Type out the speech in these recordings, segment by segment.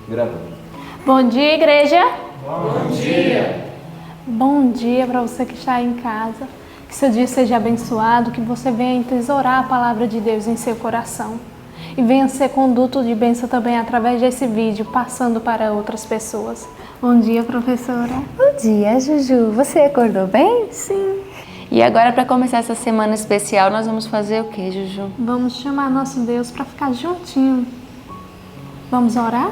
Gravando. Bom dia, igreja. Bom dia. Bom dia para você que está aí em casa. Que seu dia seja abençoado, que você venha entesourar a palavra de Deus em seu coração. E venha ser conduto de bênção também através desse vídeo, passando para outras pessoas. Bom dia, professora. Bom dia, Juju. Você acordou bem? Sim. E agora, para começar essa semana especial, nós vamos fazer o que, Juju? Vamos chamar nosso Deus para ficar juntinho. Vamos orar?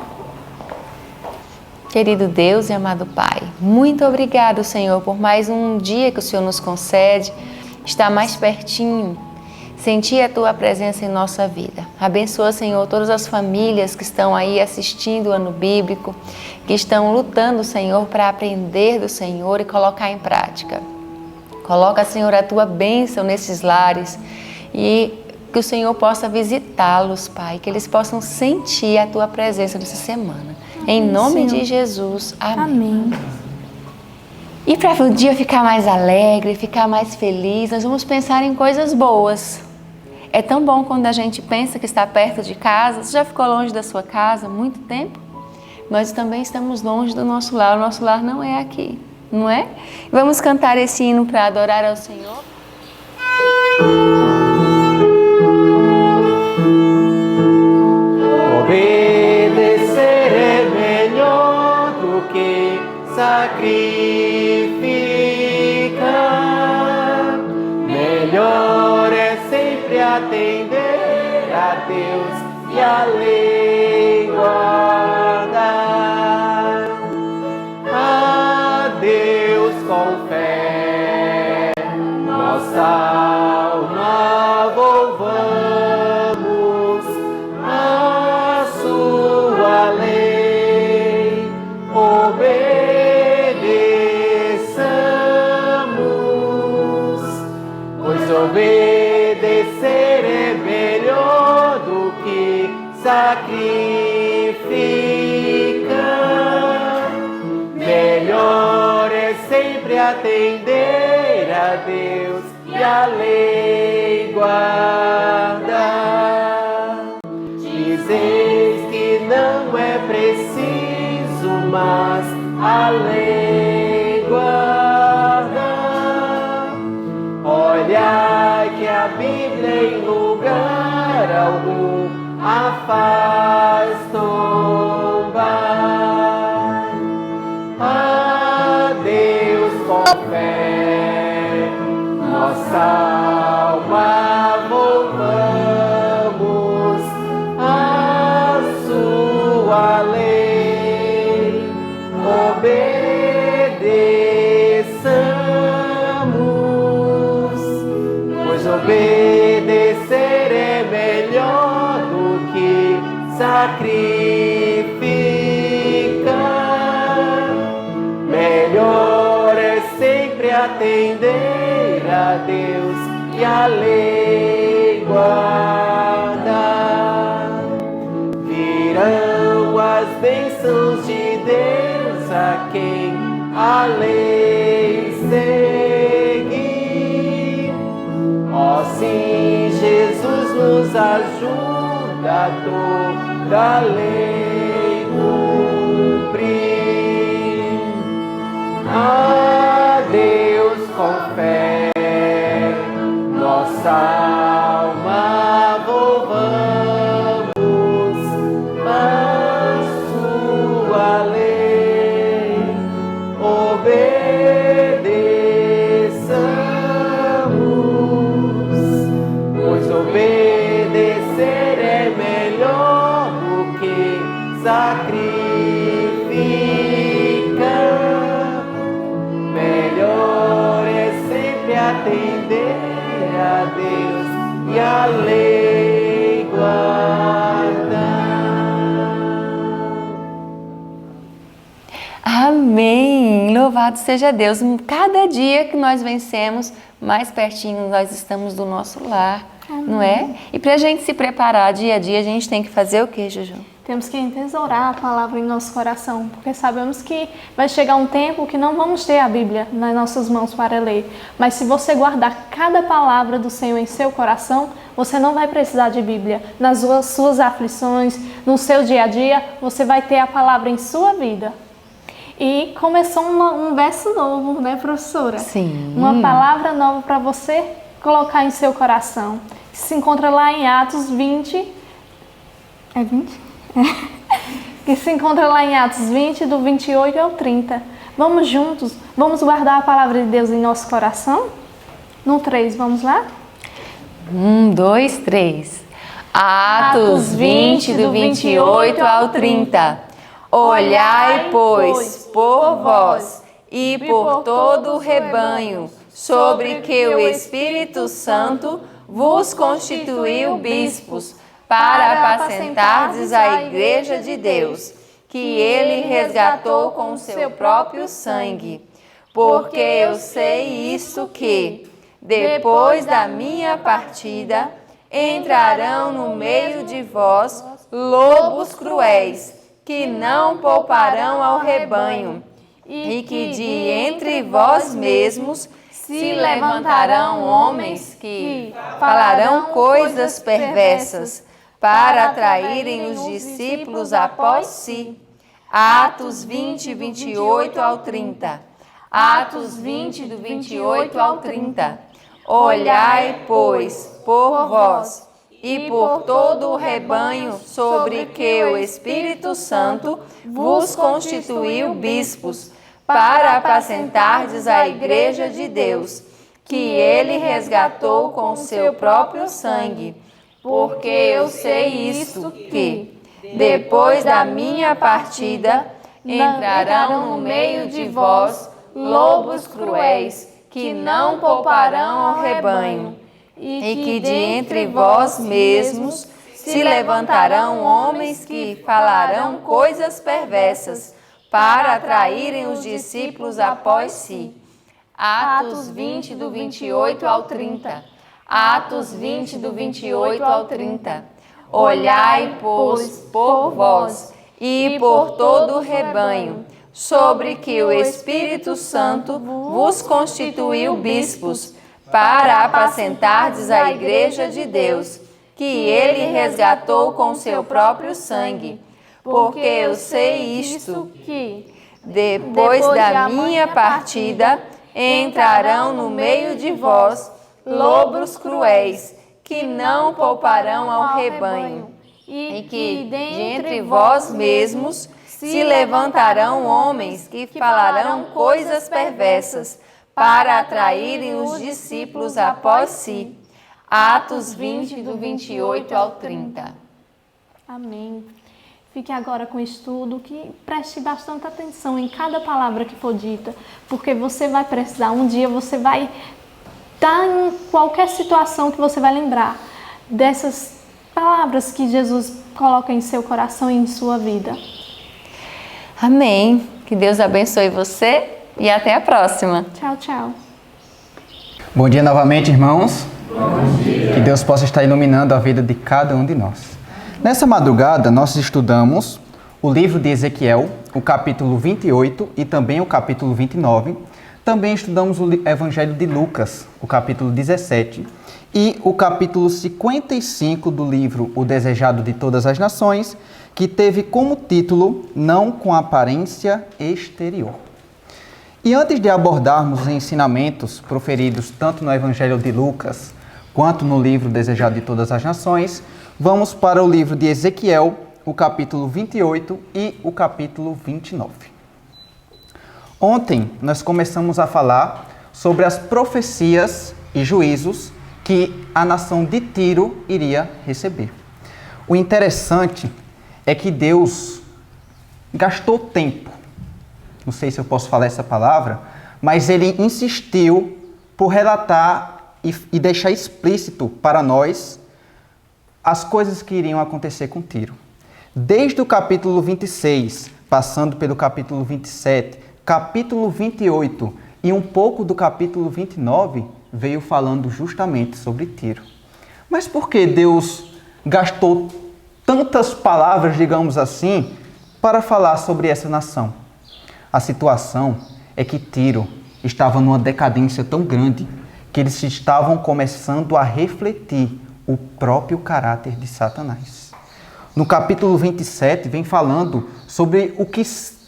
Querido Deus e amado Pai, muito obrigado, Senhor, por mais um dia que o Senhor nos concede, estar mais pertinho, sentir a Tua presença em nossa vida. Abençoa, Senhor, todas as famílias que estão aí assistindo o ano bíblico, que estão lutando, Senhor, para aprender do Senhor e colocar em prática. Coloca, Senhor, a Tua bênção nesses lares e que o Senhor possa visitá-los, Pai, que eles possam sentir a Tua presença nessa semana. Em nome de Jesus, amém. E para o dia ficar mais alegre, ficar mais feliz, nós vamos pensar em coisas boas. É tão bom quando a gente pensa que está perto de casa. Você já ficou longe da sua casa há muito tempo? Nós também estamos longe do nosso lar. O nosso lar não é aqui, não é? Vamos cantar esse hino para adorar ao Senhor? Obedecer é melhor do que sacrificar. Melhor é sempre atender a Deus e a lei guardar. A Deus com fé, nossa alma volvamos a sua lei, obedeçamos, pois obedecer é melhor do que sacrificar. Melhor é sempre atender a Deus e a lei guardar. Dizeis que não é preciso, mas a lei guardar. Olha que a Bíblia em lugar algum a faz tombar. A Deus com fé, nossa alma volvamos a sua lei, obedeçamos, pois obedecer é melhor do que sacrificar. Melhor é sempre atender a Deus e a lei guardar. Virão as bênçãos de Deus a quem a lei seguir. Ó sim, Jesus nos ajuda a toda a lei cumprir. A Deus com fé, nossa alma volvamos a sua lei, obedeçamos, pois obedecer é melhor do que sacrificar. Melhor é sempre atender a Deus e a lei guardar. Amém! Louvado seja Deus! Cada dia que nós vencemos, mais pertinho nós estamos do nosso lar. não é? E para a gente se preparar dia a dia, a gente tem que fazer o quê, Juju? Temos que entesourar a palavra em nosso coração, porque sabemos que vai chegar um tempo que não vamos ter a Bíblia nas nossas mãos para ler. Mas se você guardar cada palavra do Senhor em seu coração, você não vai precisar de Bíblia. Nas suas aflições, no seu dia a dia, você vai ter a palavra em sua vida. E começou um verso novo, né, professora? Sim. Uma palavra nova para você colocar em seu coração. Que se encontra lá em Atos 20. É 20? Que se encontra lá em Atos 20, do 28 ao 30. Vamos juntos, vamos guardar a palavra de Deus em nosso coração? No 3, vamos lá? 1, 2, 3. Atos 20, do 28 ao 30. Olhai, pois, por vós e por todo o rebanho, sobre que o Espírito Santo vos constituiu bispos, para apacentardes a igreja de Deus, que ele resgatou com o seu próprio sangue. Porque eu sei isto que, depois da minha partida, entrarão no meio de vós lobos cruéis, que não pouparão ao rebanho, e que de entre vós mesmos se levantarão homens que falarão coisas perversas, para atraírem os discípulos após si. Atos 20, 28 ao 30. Atos 20, do 28 ao 30. Olhai, pois, por vós e por todo o rebanho sobre que o Espírito Santo vos constituiu bispos, para apacentardes a igreja de Deus, que ele resgatou com o seu próprio sangue. Porque eu sei isto que, depois da minha partida, entrarão no meio de vós lobos cruéis, que não pouparão ao rebanho, e que de entre vós mesmos se levantarão homens que falarão coisas perversas, para atraírem os discípulos após si. Atos 20, do 28 ao 30. Atos 20, do 28 ao 30. Olhai, pois, por vós e por todo o rebanho, sobre que o Espírito Santo vos constituiu bispos, para apacentardes a igreja de Deus, que ele resgatou com seu próprio sangue. Porque eu sei isto, que, depois da minha partida, entrarão no meio de vós lobos cruéis, que não pouparão ao rebanho, e que de entre vós mesmos se levantarão homens que falarão coisas perversas, para atraírem os discípulos após si. Atos 20, do 28 ao 30. Amém. Fique agora com o estudo, que preste bastante atenção em cada palavra que for dita, porque você vai precisar, um dia você vai estar em qualquer situação que você vai lembrar dessas palavras que Jesus coloca em seu coração e em sua vida. Amém. Que Deus abençoe você e até a próxima. Tchau, tchau. Bom dia novamente, irmãos. Bom dia. Que Deus possa estar iluminando a vida de cada um de nós. Nessa madrugada, nós estudamos o livro de Ezequiel, o capítulo 28 e também o capítulo 29. Também estudamos o Evangelho de Lucas, o capítulo 17, e o capítulo 55 do livro O Desejado de Todas as Nações, que teve como título Não com Aparência Exterior. E antes de abordarmos os ensinamentos proferidos tanto no Evangelho de Lucas quanto no livro Desejado de Todas as Nações, vamos para o livro de Ezequiel, o capítulo 28 e o capítulo 29. Ontem nós começamos a falar sobre as profecias e juízos que a nação de Tiro iria receber. O interessante é que Deus gastou tempo, não sei se eu posso falar essa palavra, mas ele insistiu por relatar e deixar explícito para nós as coisas que iriam acontecer com Tiro. Desde o capítulo 26, passando pelo capítulo 27, capítulo 28 e um pouco do capítulo 29, veio falando justamente sobre Tiro. Mas por que Deus gastou tantas palavras, digamos assim, para falar sobre essa nação? A situação é que Tiro estava numa decadência tão grande que eles estavam começando a refletir o próprio caráter de Satanás. No capítulo 27, vem falando sobre o que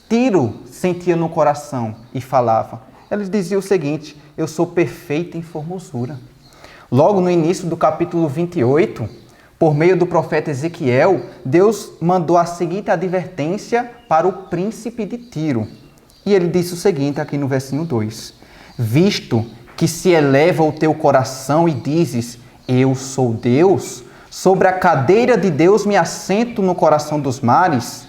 Tiro sentia no coração e falava. Ele dizia o seguinte: eu sou perfeito em formosura. Logo no início do capítulo 28, por meio do profeta Ezequiel, Deus mandou a seguinte advertência para o príncipe de Tiro. E ele disse o seguinte aqui no versinho 2: visto que se eleva o teu coração e dizes, eu sou Deus, sobre a cadeira de Deus me assento no coração dos mares,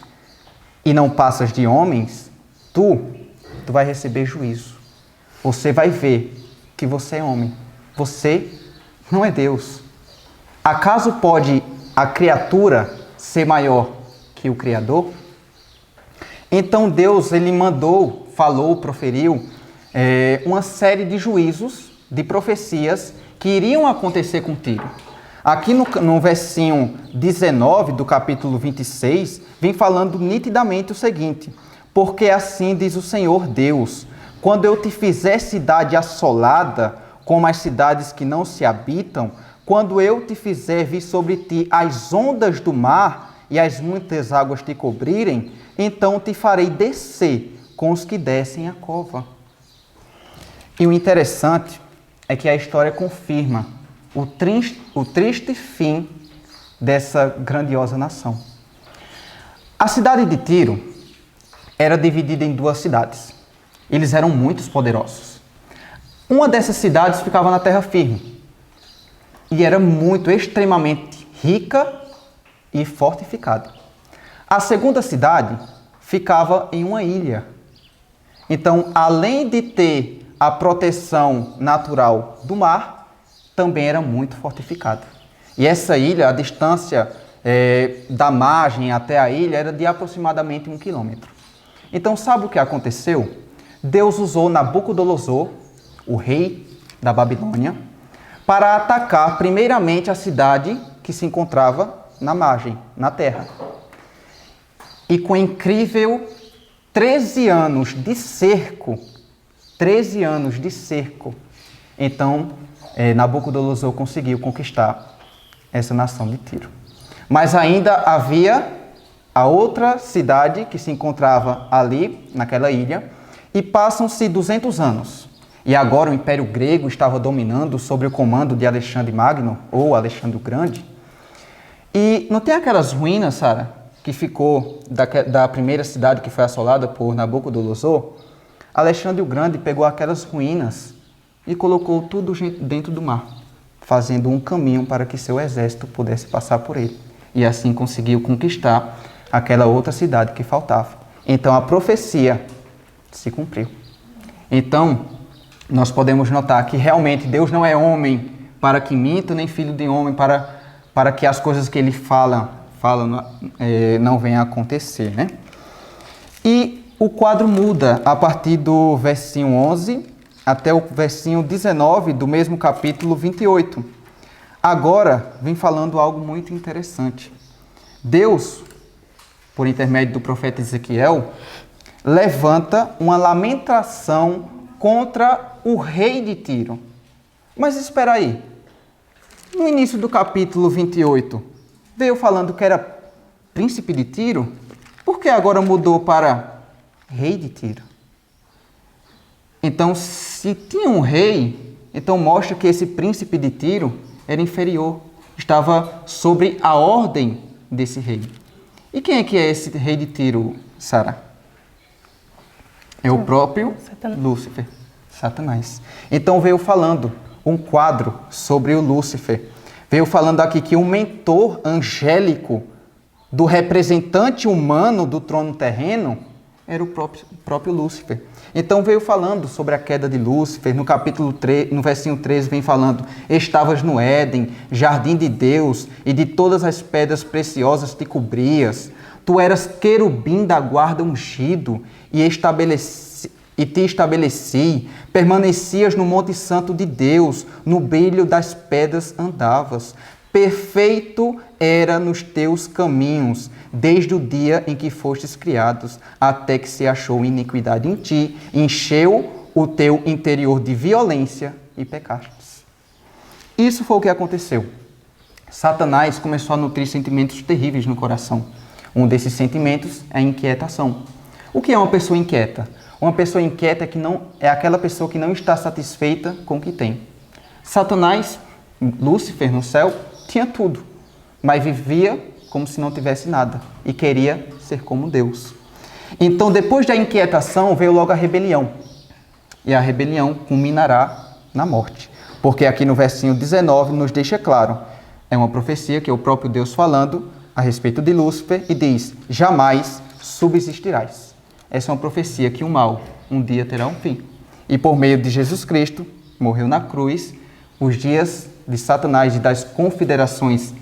e não passas de homens, tu vai receber juízo. Você vai ver que você é homem. Você não é Deus. Acaso pode a criatura ser maior que o Criador? Então Deus, ele mandou, falou, proferiu uma série de juízos, de profecias que iriam acontecer com Tiro. Aqui no versinho 19 do capítulo 26, vem falando nitidamente o seguinte: porque assim diz o Senhor Deus, quando eu te fizer cidade assolada, como as cidades que não se habitam, quando eu te fizer vir sobre ti as ondas do mar e as muitas águas te cobrirem, então te farei descer com os que descem a cova. E o interessante é que a história confirma o triste fim dessa grandiosa nação. A cidade de Tiro era dividida em duas cidades. Eles eram muito poderosos. Uma dessas cidades ficava na terra firme e era extremamente rica e fortificada. A segunda cidade ficava em uma ilha. Então, além de ter a proteção natural do mar, também era muito fortificada. E essa ilha, a distância da margem até a ilha era de aproximadamente 1 quilômetro. Então, sabe o que aconteceu? Deus usou Nabucodonosor, o rei da Babilônia, para atacar primeiramente a cidade que se encontrava na margem, na terra. E com incrível 13 anos de cerco, então Nabucodonosor conseguiu conquistar essa nação de Tiro. Mas ainda havia a outra cidade que se encontrava ali, naquela ilha, e passam-se 200 anos. E agora o Império Grego estava dominando sob o comando de Alexandre Magno, ou Alexandre o Grande. E não tem aquelas ruínas, Sara, que ficou da primeira cidade que foi assolada por Nabucodonosor? Alexandre o Grande pegou aquelas ruínas e colocou tudo dentro do mar, fazendo um caminho para que seu exército pudesse passar por ele. E assim conseguiu conquistar aquela outra cidade que faltava. Então a profecia se cumpriu. Então, nós podemos notar que realmente Deus não é homem para que minta, nem filho de homem para que as coisas que ele fala não venham a acontecer, né? E o quadro muda a partir do versinho 11 até o versinho 19 do mesmo capítulo 28. Agora vem falando algo muito interessante. Deus, por intermédio do profeta Ezequiel, levanta uma lamentação contra o rei de Tiro. Mas espera aí, no início do capítulo 28, veio falando que era príncipe de Tiro, por que agora mudou para rei de Tiro? Então, se tinha um rei, então mostra que esse príncipe de Tiro era inferior, estava sob a ordem desse rei. E quem é que é esse rei de Tiro, Sara? É o próprio Lúcifer, Satanás. Então veio falando um quadro sobre o Lúcifer. Veio falando aqui que o mentor angélico do representante humano do trono terreno era o próprio Lúcifer. Então veio falando sobre a queda de Lúcifer. No capítulo 3, no versinho 13 vem falando: estavas no Éden, jardim de Deus, e de todas as pedras preciosas te cobrias. Tu eras querubim da guarda ungido, e te estabeleci, permanecias no monte santo de Deus, no brilho das pedras andavas. perfeito era nos teus caminhos, desde o dia em que fostes criados, até que se achou iniquidade em ti, encheu o teu interior de violência e pecastes. Isso foi o que aconteceu. Satanás começou a nutrir sentimentos terríveis no coração. Um desses sentimentos é a inquietação. O que é uma pessoa inquieta? Uma pessoa inquieta é aquela pessoa que não está satisfeita com o que tem. Satanás, Lúcifer no céu, tinha tudo, mas vivia como se não tivesse nada e queria ser como Deus. Então, depois da inquietação, veio logo a rebelião. E a rebelião culminará na morte. Porque aqui no versinho 19 nos deixa claro, é uma profecia que é o próprio Deus falando a respeito de Lúcifer e diz, jamais subsistirás. Essa é uma profecia que o mal um dia terá um fim. E por meio de Jesus Cristo, morreu na cruz, os dias de Satanás e das confederações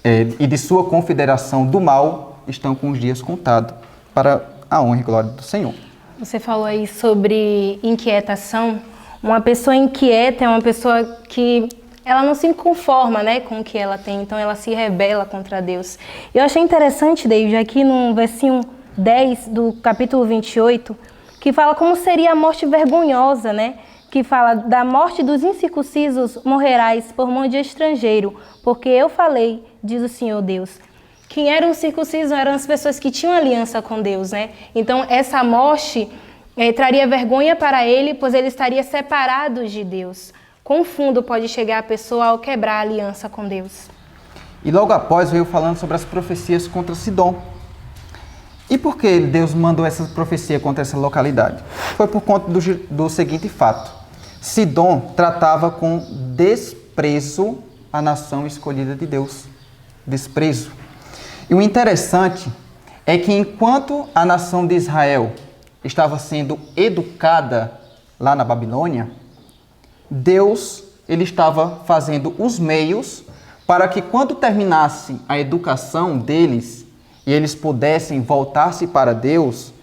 e de sua confederação do mal estão com os dias contados para a honra e glória do Senhor. Você falou aí sobre inquietação. Uma pessoa inquieta é uma pessoa que ela não se conforma, né, com o que ela tem, então ela se rebela contra Deus. Eu achei interessante, David, aqui no versinho 10 do capítulo 28, que fala como seria a morte vergonhosa, né? Que fala, da morte dos incircuncisos morrerás por mão de estrangeiro, porque eu falei, diz o Senhor Deus. Quem eram os circuncisos eram as pessoas que tinham aliança com Deus, né? Então essa morte traria vergonha para ele, pois ele estaria separado de Deus. Quão fundo pode chegar a pessoa ao quebrar a aliança com Deus? E logo após veio falando sobre as profecias contra Sidom. E por que Deus mandou essa profecia contra essa localidade? Foi por conta do seguinte fato. Sidom tratava com desprezo a nação escolhida de Deus. Desprezo. E o interessante é que enquanto a nação de Israel estava sendo educada lá na Babilônia, Deus ele estava fazendo os meios para que quando terminasse a educação deles e eles pudessem voltar-se para Deus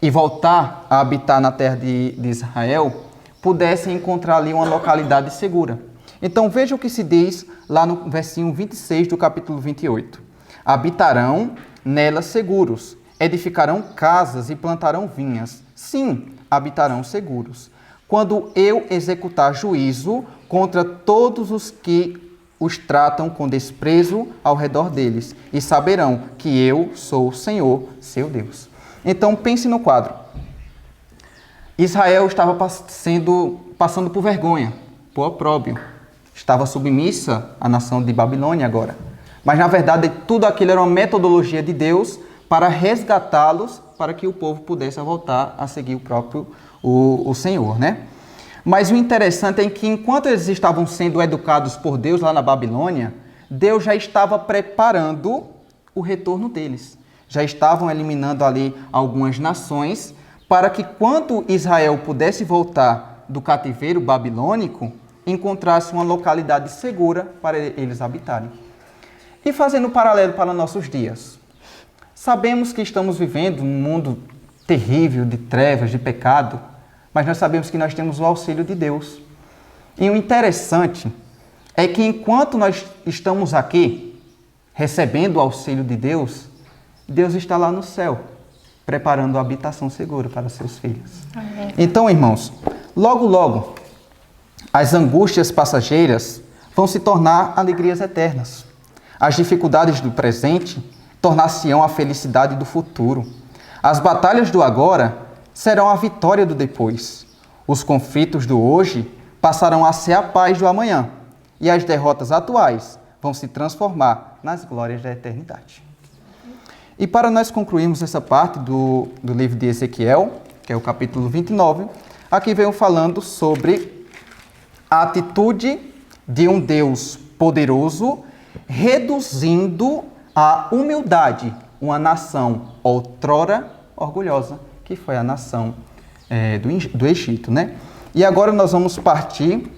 e voltar a habitar na terra de Israel, pudessem encontrar ali uma localidade segura. Então veja o que se diz lá no versinho 26 do capítulo 28. Habitarão nelas seguros, edificarão casas e plantarão vinhas. Sim, habitarão seguros. Quando eu executar juízo contra todos os que os tratam com desprezo ao redor deles, e saberão que eu sou o Senhor, seu Deus. Então pense no quadro. Israel estava passando por vergonha, por opróbrio. Estava submissa à nação de Babilônia agora. Mas na verdade tudo aquilo era uma metodologia de Deus para resgatá-los, para que o povo pudesse voltar a seguir o Senhor, né? Mas o interessante é que enquanto eles estavam sendo educados por Deus lá na Babilônia, Deus já estava preparando o retorno deles. Já estavam eliminando ali algumas nações para que quando Israel pudesse voltar do cativeiro babilônico, encontrasse uma localidade segura para eles habitarem. E fazendo um paralelo para nossos dias. Sabemos que estamos vivendo num mundo terrível de trevas, de pecado, mas nós sabemos que nós temos o auxílio de Deus. E o interessante é que enquanto nós estamos aqui, recebendo o auxílio de Deus, Deus está lá no céu, preparando a habitação segura para seus filhos. Amém. Então, irmãos, logo, logo, as angústias passageiras vão se tornar alegrias eternas. As dificuldades do presente tornar-se-ão a felicidade do futuro. As batalhas do agora serão a vitória do depois. Os conflitos do hoje passarão a ser a paz do amanhã. E as derrotas atuais vão se transformar nas glórias da eternidade. E para nós concluirmos essa parte do livro de Ezequiel, que é o capítulo 29, aqui venho falando sobre a atitude de um Deus poderoso reduzindo à humildade uma nação outrora orgulhosa, que foi a nação do Egito, né? E agora nós vamos partir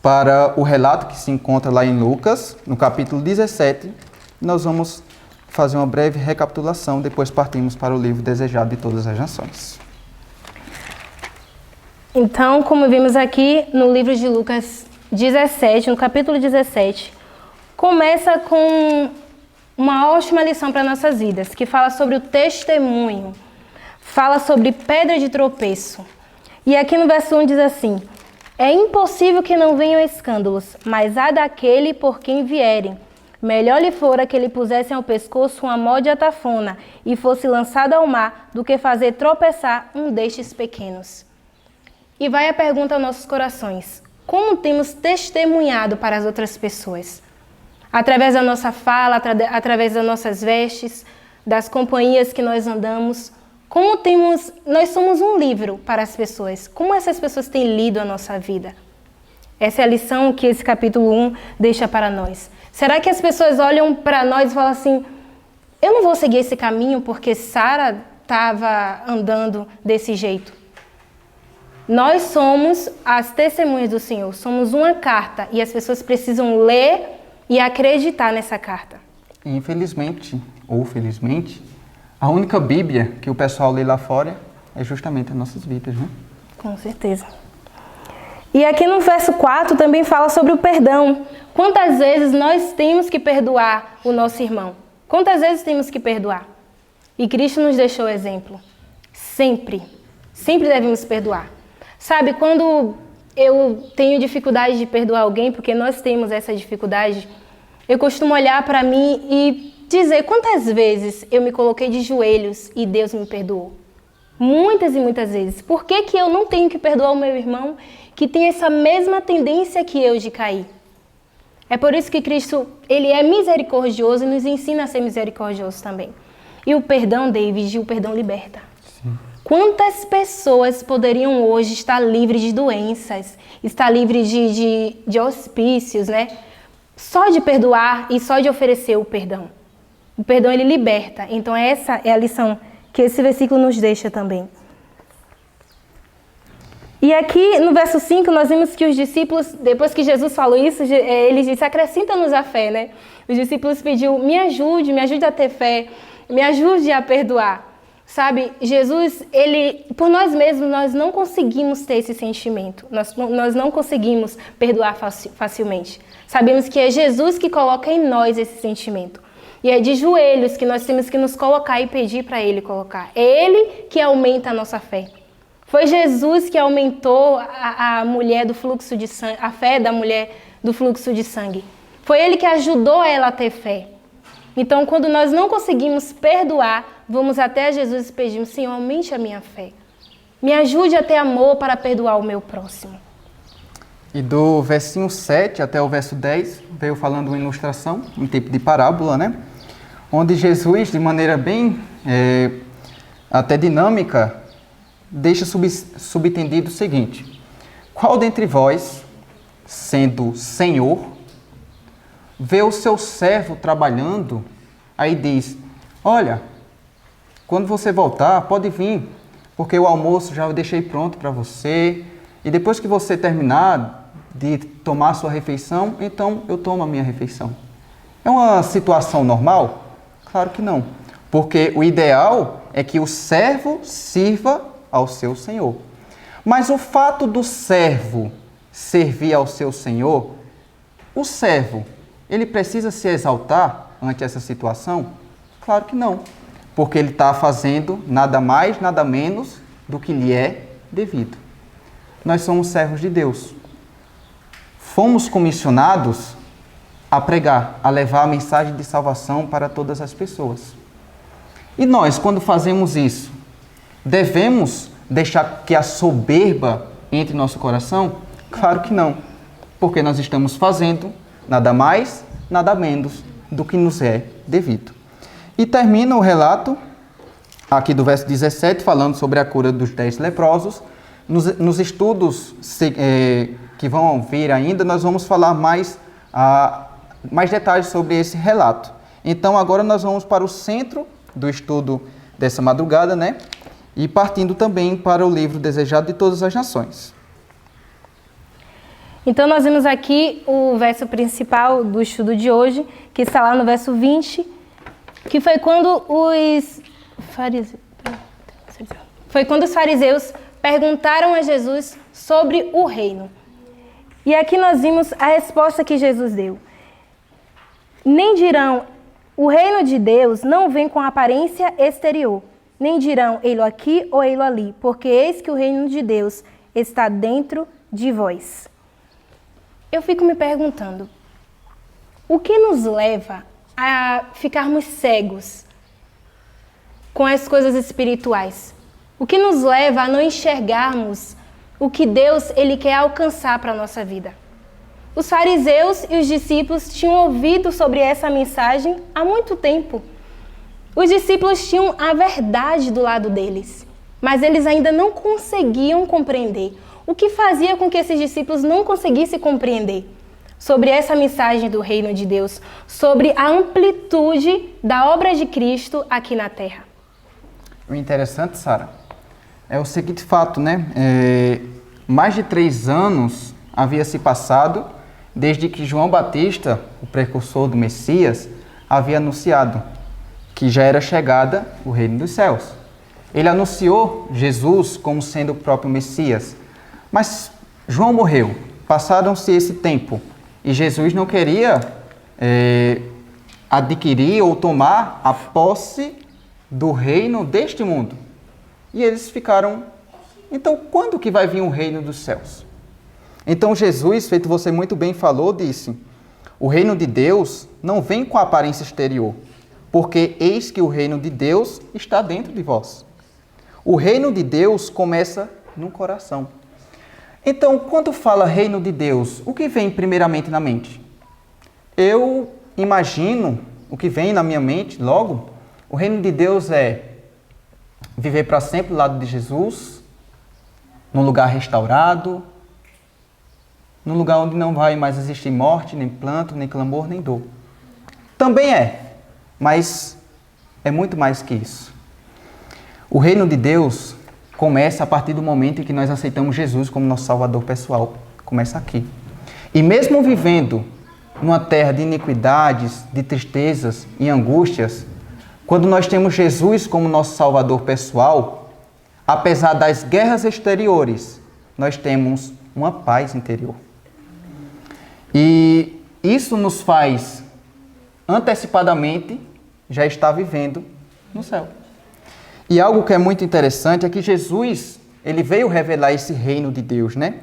para o relato que se encontra lá em Lucas, no capítulo 17. Nós vamos fazer uma breve recapitulação, depois partimos para o livro Desejado de Todas as Nações. Então, como vimos aqui no livro de Lucas 17, no capítulo 17, começa com uma ótima lição para nossas vidas, que fala sobre o testemunho, fala sobre pedra de tropeço. E aqui no verso 1 diz assim: é impossível que não venham escândalos, mas há daquele por quem vierem. Melhor lhe fora que lhe pusessem ao pescoço uma mó de atafona e fosse lançado ao mar, do que fazer tropeçar um destes pequenos. E vai a pergunta aos nossos corações: como temos testemunhado para as outras pessoas? Através da nossa fala, através das nossas vestes, das companhias que nós andamos. Nós somos um livro para as pessoas. Como essas pessoas têm lido a nossa vida? Essa é a lição que esse capítulo 1 deixa para nós. Será que as pessoas olham para nós e falam assim: eu não vou seguir esse caminho porque Sara estava andando desse jeito? Nós somos as testemunhas do Senhor, somos uma carta e as pessoas precisam ler e acreditar nessa carta. Infelizmente, ou felizmente, a única Bíblia que o pessoal lê lá fora é justamente as nossas Bíblias, né? Com certeza. E aqui no verso 4 também fala sobre o perdão. Quantas vezes nós temos que perdoar o nosso irmão? Quantas vezes temos que perdoar? E Cristo nos deixou exemplo. Sempre devemos perdoar. Sabe, quando eu tenho dificuldade de perdoar alguém, porque nós temos essa dificuldade, eu costumo olhar para mim e dizer quantas vezes eu me coloquei de joelhos e Deus me perdoou. Muitas e muitas vezes. Por que que eu não tenho que perdoar o meu irmão que tem essa mesma tendência que eu de cair? É por isso que Cristo, ele é misericordioso e nos ensina a ser misericordioso também. E o perdão, David, o perdão liberta. Sim. Quantas pessoas poderiam hoje estar livres de doenças, estar livres de hospícios, né? Só de perdoar e só de oferecer o perdão. O perdão, ele liberta. Então essa é a lição que esse versículo nos deixa também. E aqui no verso 5 nós vimos que os discípulos, depois que Jesus falou isso, ele disse: acrescenta-nos a fé, né? Os discípulos pediu: me ajude a ter fé, me ajude a perdoar. Sabe, Jesus, ele, por nós mesmos, nós não conseguimos ter esse sentimento. Nós não conseguimos perdoar facilmente. Sabemos que é Jesus que coloca em nós esse sentimento. E é de joelhos que nós temos que nos colocar e pedir para Ele colocar. É Ele que aumenta a nossa fé. Foi Jesus que aumentou a mulher do fluxo de sangue, a fé da mulher do fluxo de sangue. Foi Ele que ajudou ela a ter fé. Então, quando nós não conseguimos perdoar, vamos até Jesus e pedimos: Senhor, aumente a minha fé. Me ajude a ter amor para perdoar o meu próximo. E do versinho 7 até o verso 10, veio falando uma ilustração, um tipo de parábola, né? Onde Jesus, de maneira bem até dinâmica, deixa subentendido o seguinte: qual dentre vós, sendo senhor, vê o seu servo trabalhando, aí diz: olha, quando você voltar, pode vir, porque o almoço já eu deixei pronto para você, e depois que você terminar de tomar a sua refeição, então eu tomo a minha refeição. É uma situação normal? Claro que não, porque o ideal é que o servo sirva ao seu senhor. Mas o fato do servo servir ao seu senhor, o servo, ele precisa se exaltar ante essa situação? Claro que não, porque ele está fazendo nada mais, nada menos do que lhe é devido. Nós somos servos de Deus. Fomos comissionados a pregar, a levar a mensagem de salvação para todas as pessoas. E nós, quando fazemos isso, devemos deixar que a soberba entre em nosso coração? Claro que não, porque nós estamos fazendo nada mais, nada menos do que nos é devido. E termina o relato, aqui do verso 17, falando sobre a cura dos 10 leprosos. Nos estudos que vão vir ainda, nós vamos falar mais detalhes sobre esse relato. Então, agora nós vamos para o centro do estudo dessa madrugada, né? E partindo também para o livro Desejado de Todas as Nações. Então, nós vimos aqui o verso principal do estudo de hoje, que está lá no verso 20, que foi quando os fariseus perguntaram a Jesus sobre o reino. E aqui nós vimos a resposta que Jesus deu. Nem dirão, o reino de Deus não vem com aparência exterior. Nem dirão, ei-lo aqui ou ei-lo ali, porque eis que o reino de Deus está dentro de vós. Eu fico me perguntando, o que nos leva a ficarmos cegos com as coisas espirituais? O que nos leva a não enxergarmos o que Deus ele quer alcançar para a nossa vida? Os fariseus e os discípulos tinham ouvido sobre essa mensagem há muito tempo. Os discípulos tinham a verdade do lado deles, mas eles ainda não conseguiam compreender. O que fazia com que esses discípulos não conseguissem compreender sobre essa mensagem do reino de Deus, sobre a amplitude da obra de Cristo aqui na Terra? O interessante, Sara, é o seguinte fato, né? Mais de 3 anos havia se passado desde que João Batista, o precursor do Messias, havia anunciado que já era chegada o reino dos céus. Ele anunciou Jesus como sendo o próprio Messias. Mas João morreu, passaram-se esse tempo, e Jesus não queria adquirir ou tomar a posse do reino deste mundo. E eles ficaram, então quando que vai vir o reino dos céus? Então Jesus, feito você muito bem falou, disse, o reino de Deus não vem com a aparência exterior, porque eis que o reino de Deus está dentro de vós. O reino de Deus começa no coração. Então, quando fala reino de Deus, o que vem primeiramente na mente? Eu imagino, o que vem na minha mente logo, o reino de Deus é viver para sempre ao lado de Jesus, num lugar restaurado, num lugar onde não vai mais existir morte, nem planto, nem clamor, nem dor. Também é, mas é muito mais que isso. O reino de Deus começa a partir do momento em que nós aceitamos Jesus como nosso Salvador pessoal. Começa aqui. E mesmo vivendo numa terra de iniquidades, de tristezas e angústias, quando nós temos Jesus como nosso Salvador pessoal, apesar das guerras exteriores, nós temos uma paz interior. E isso nos faz, antecipadamente, já estar vivendo no céu. E algo que é muito interessante é que Jesus, ele veio revelar esse reino de Deus, né?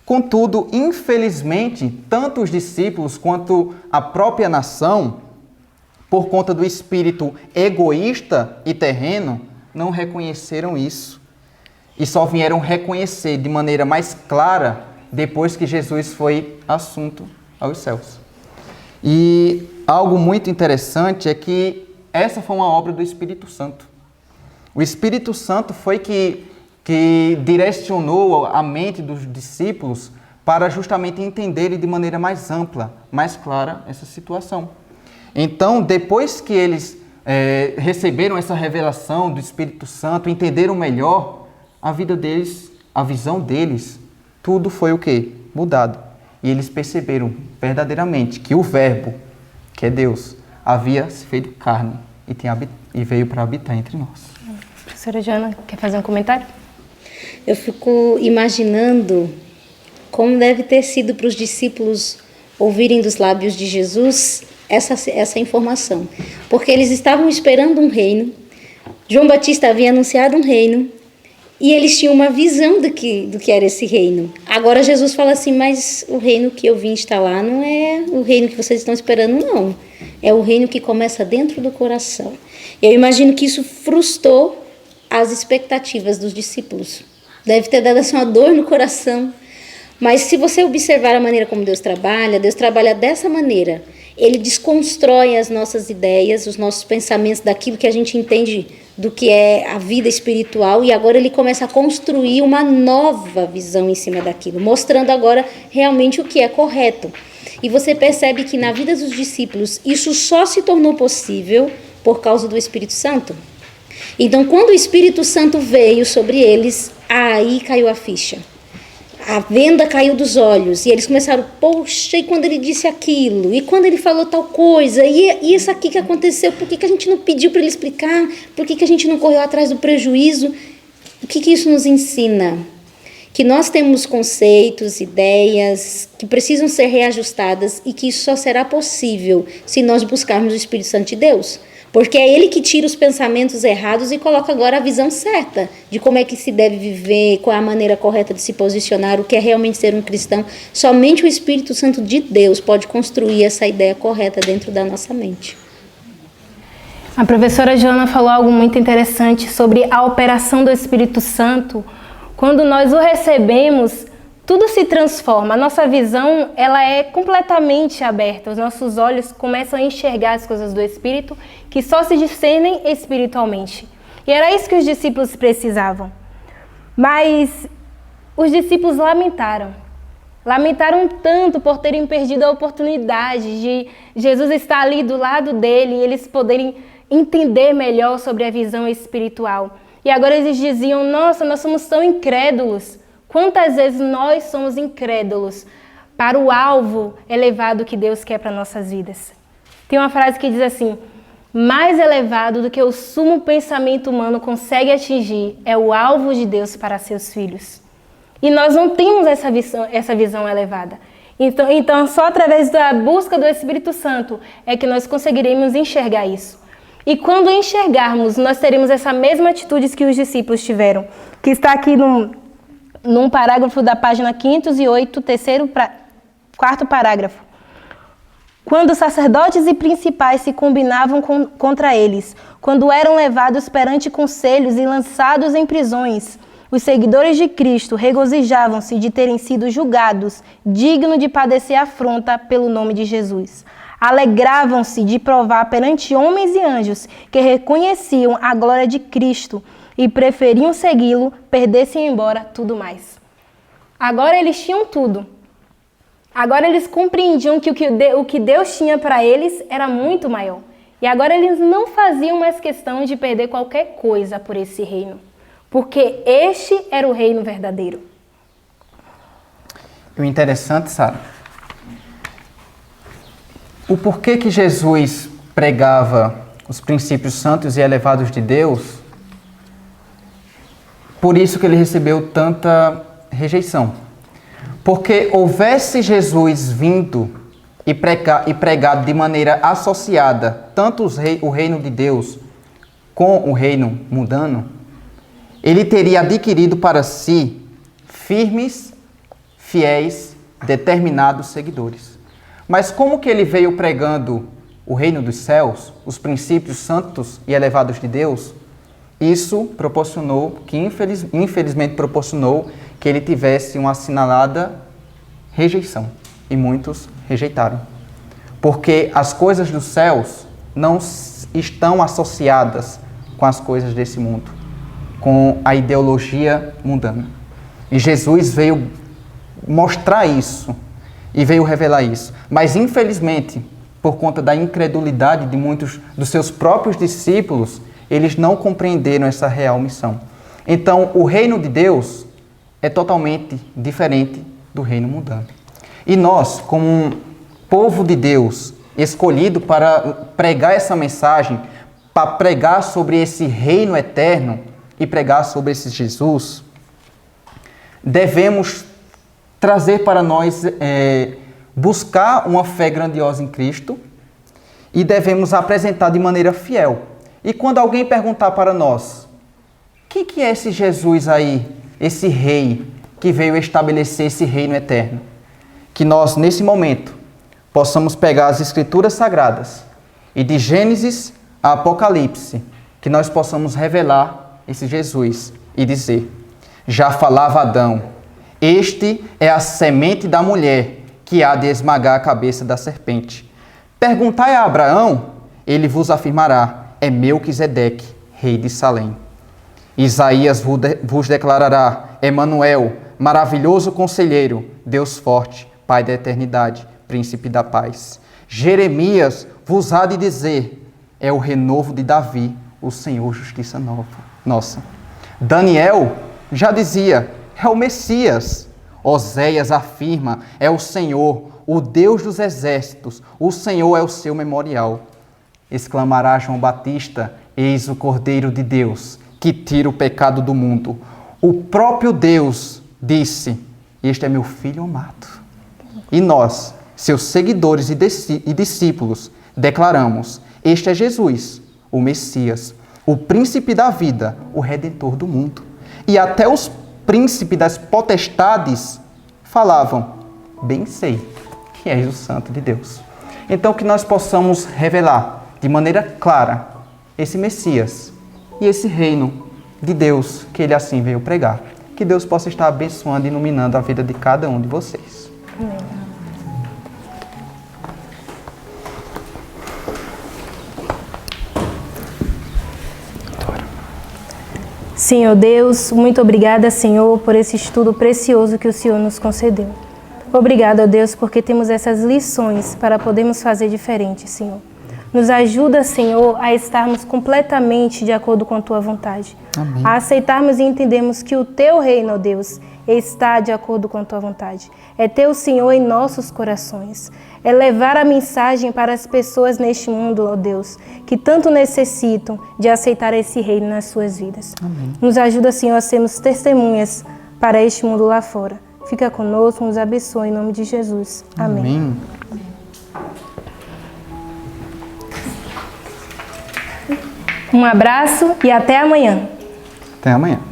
Contudo, infelizmente, tanto os discípulos quanto a própria nação, por conta do espírito egoísta e terreno, não reconheceram isso. E só vieram reconhecer de maneira mais clara depois que Jesus foi assunto aos céus. E algo muito interessante é que essa foi uma obra do Espírito Santo. O Espírito Santo foi que direcionou a mente dos discípulos para justamente entenderem de maneira mais ampla, mais clara essa situação. Então, depois que eles receberam essa revelação do Espírito Santo, entenderam melhor a vida deles, a visão deles, tudo foi o quê? Mudado. E eles perceberam verdadeiramente que o Verbo, que é Deus, havia se feito carne e veio para habitar entre nós. Professora Joana, quer fazer um comentário? Eu fico imaginando como deve ter sido para os discípulos ouvirem dos lábios de Jesus essa informação. Porque eles estavam esperando um reino, João Batista havia anunciado um reino, e eles tinham uma visão do que era esse reino. Agora Jesus fala assim, mas o reino que eu vim instalar não é o reino que vocês estão esperando, não. É o reino que começa dentro do coração. Eu imagino que isso frustrou as expectativas dos discípulos. Deve ter dado assim uma dor no coração. Mas se você observar a maneira como Deus trabalha dessa maneira. Ele desconstrói as nossas ideias, os nossos pensamentos daquilo que a gente entende do que é a vida espiritual, e agora ele começa a construir uma nova visão em cima daquilo, mostrando agora realmente o que é correto. E você percebe que na vida dos discípulos isso só se tornou possível por causa do Espírito Santo. Então, quando o Espírito Santo veio sobre eles, aí caiu a ficha. A venda caiu dos olhos e eles começaram, poxa, e quando ele disse aquilo? E quando ele falou tal coisa? E isso aqui que aconteceu? Por que a gente não pediu para ele explicar? Por que a gente não correu atrás do prejuízo? O que isso nos ensina? que nós temos conceitos, ideias que precisam ser reajustadas e que isso só será possível se nós buscarmos o Espírito Santo de Deus. Porque é Ele que tira os pensamentos errados e coloca agora a visão certa de como é que se deve viver, qual é a maneira correta de se posicionar, o que é realmente ser um cristão. Somente o Espírito Santo de Deus pode construir essa ideia correta dentro da nossa mente. A professora Joana falou algo muito interessante sobre a operação do Espírito Santo. Quando nós o recebemos, tudo se transforma. A nossa visão, ela é completamente aberta. Os nossos olhos começam a enxergar as coisas do Espírito que só se discernem espiritualmente. E era isso que os discípulos precisavam. Mas os discípulos lamentaram. Lamentaram tanto por terem perdido a oportunidade de Jesus estar ali do lado dele e eles poderem entender melhor sobre a visão espiritual. E agora eles diziam, nossa, nós somos tão incrédulos. Quantas vezes nós somos incrédulos para o alvo elevado que Deus quer para nossas vidas? Tem uma frase que diz assim, mais elevado do que o sumo pensamento humano consegue atingir é o alvo de Deus para seus filhos. E nós não temos essa visão elevada. Então, só através da busca do Espírito Santo é que nós conseguiremos enxergar isso. E quando enxergarmos, nós teremos essa mesma atitude que os discípulos tiveram, que está aqui num parágrafo da página 508, quarto parágrafo. Quando sacerdotes e principais se combinavam contra eles, quando eram levados perante conselhos e lançados em prisões, os seguidores de Cristo regozijavam-se de terem sido julgados dignos de padecer afronta pelo nome de Jesus. Alegravam-se de provar perante homens e anjos que reconheciam a glória de Cristo e preferiam segui-lo, perdessem embora tudo mais. Agora eles tinham tudo. Agora eles compreendiam que o que Deus tinha para eles era muito maior. E agora eles não faziam mais questão de perder qualquer coisa por esse reino. Porque este era o reino verdadeiro. E o interessante, Sara, o porquê que Jesus pregava os princípios santos e elevados de Deus, por isso que ele recebeu tanta rejeição. Porque houvesse Jesus vindo e pregado de maneira associada tanto o reino de Deus com o reino mundano, ele teria adquirido para si firmes, fiéis, determinados seguidores. Mas como que ele veio pregando o reino dos céus, os princípios santos e elevados de Deus, isso proporcionou, infelizmente proporcionou que ele tivesse uma assinalada rejeição. E muitos rejeitaram. Porque as coisas dos céus não estão associadas com as coisas desse mundo, com a ideologia mundana. E Jesus veio mostrar isso e veio revelar isso. Mas, infelizmente, por conta da incredulidade de muitos dos seus próprios discípulos, eles não compreenderam essa real missão. Então, o reino de Deus é totalmente diferente do reino mundano. E nós, como um povo de Deus, escolhido para pregar essa mensagem, para pregar sobre esse reino eterno e pregar sobre esse Jesus, devemos trazer para nós, buscar uma fé grandiosa em Cristo e devemos apresentar de maneira fiel. E quando alguém perguntar para nós, quem que é esse Jesus aí, esse rei que veio estabelecer esse reino eterno? Que nós, nesse momento, possamos pegar as Escrituras Sagradas e de Gênesis a Apocalipse, que nós possamos revelar esse Jesus e dizer, já falava Adão, este é a semente da mulher que há de esmagar a cabeça da serpente. Perguntai a Abraão, ele vos afirmará, é Melquisedeque, rei de Salém. Isaías vos declarará, Emanuel, maravilhoso conselheiro, Deus forte, Pai da eternidade, príncipe da paz. Jeremias vos há de dizer, é o renovo de Davi, o Senhor justiça nossa. Daniel já dizia, é o Messias. Oséias afirma, é o Senhor, o Deus dos exércitos, o Senhor é o seu memorial. Exclamará João Batista, eis o Cordeiro de Deus, que tira o pecado do mundo. O próprio Deus disse: este é meu filho amado. E nós, seus seguidores e discípulos, declaramos: este é Jesus, o Messias, o príncipe da vida, o redentor do mundo. E até os príncipes das potestades falavam: bem sei que és o Santo de Deus. Então que nós possamos revelar de maneira clara esse Messias e esse reino de Deus que ele assim veio pregar. Que Deus possa estar abençoando e iluminando a vida de cada um de vocês. Amém. Senhor Deus, muito obrigada, Senhor, por esse estudo precioso que o Senhor nos concedeu. Obrigada, Deus, porque temos essas lições para podermos fazer diferente, Senhor. Nos ajuda, Senhor, a estarmos completamente de acordo com a Tua vontade. Amém. A aceitarmos e entendermos que o Teu reino, ó Deus, está de acordo com a Tua vontade. É Teu, Senhor, em nossos corações. É levar a mensagem para as pessoas neste mundo, ó Deus, que tanto necessitam de aceitar esse reino nas suas vidas. Amém. Nos ajuda, Senhor, a sermos testemunhas para este mundo lá fora. Fica conosco, nos abençoe em nome de Jesus. Amém. Amém. Um abraço e até amanhã. Até amanhã.